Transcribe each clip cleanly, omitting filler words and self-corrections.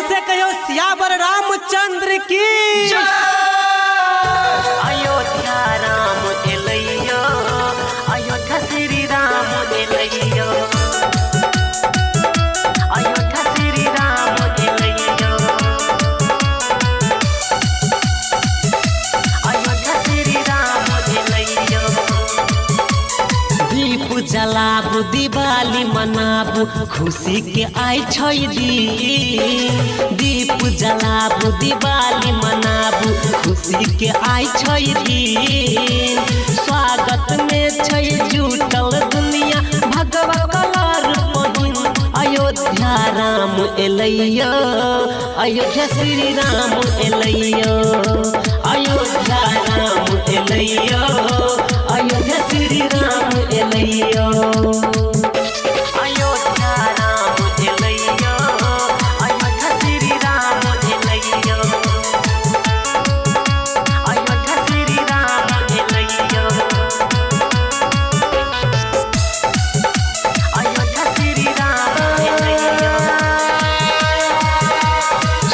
से कहो सियावर रामचंद्र की। अयोध्या राम एलैयो, अयोध्या श्री राम एलैयो, अयोध्या श्री राम एलैयो, अयोध्या श्री राम एलैयो। दीप जलाबू दिवाली मनाबू खुशी के आई छै दिन। दीप जलाबू दिवाली मनाबू खुशी के आई छै दिन। स्वागत में छै जुटल दुनिया भगवा कलर पहिन। अयोध्या राम एलैयो, अयोध्या श्री राम एलैयो, अयोध्या राम एलैयो, अयोध्या श्री राम एलैयो। अयोध्या राम एलैयो, अयोध्या श्री राम एलैयो, अयोध्या श्री राम एलैयो, अयोध्या श्री राम एलैयो।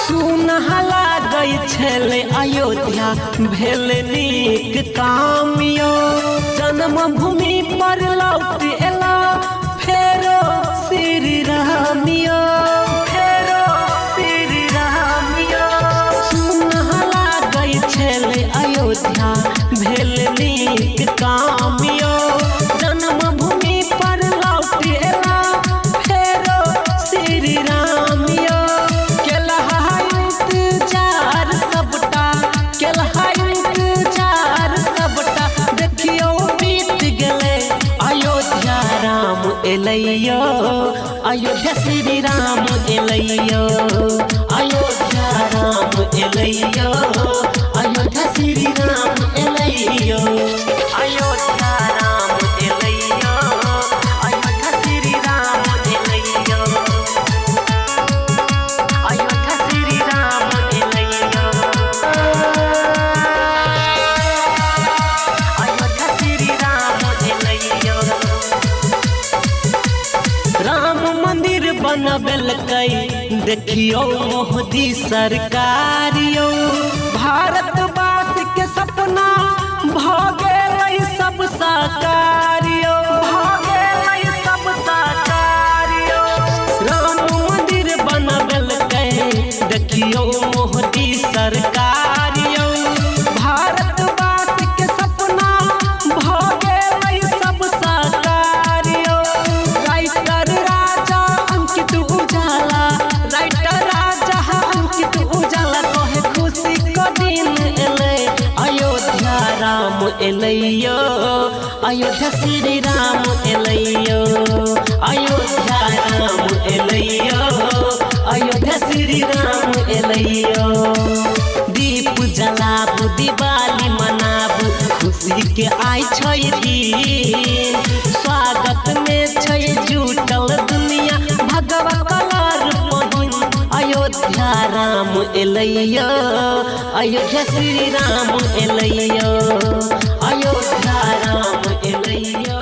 सुनह लागै छलै अयोध्या भेल नीक काम यो। जन्मभूमि पर लौट एला फेरो श्री राम यो, फेरो श्री राम यो। सुनह लागै छलै अयोध्या भेल नीक काम यो। जन्मभूमि पर लौट एला फेरो श्री राम यो। केलहा इंतजार सबटा, केलहा इंतजार सबटा देखियो बीत गेलै। अयोध्या राम एलैयो, अयोध्या श्री राम एलैयो, अयोध्या राम एलैयो, अयोध्या श्री राम एलैयो। अयोध्या राम एलैयो, अयोध्या श्री राम एलैयो, अयोध्या श्री राम एलैयो, अयोध्या श्री राम एलैयो। राम मंदिर बनबेलकै देखियो मोदी सरकार यो। भारतवासी के सपना भ गेलै सब साकार यो, भ गेलै सब साकार यो। राम मंदिर बनबेलकै देखियो मोदी सरकार यो। भारतवासी के सपना भ गेलै सब साकार यो। राइटर राजा अंकित उजाला, राइटर राजा अंकित उजाला कहे खुशी का दिन एलै। अयोध्या राम एलैयो, अयोध्या श्री राम एलैयो, अयोध्या राम एलैयो, अयोध्या श्री राम एलैयो। दीप जलाबू दिवाली मनाबू खुशी के आई छै दिन। स्वागत में छै जुटल दुनिया भगवा कलर पहिन। अयोध्या राम एलैयो, अयोध्या श्री राम एलैयो, अयोध्या राम एलैयो।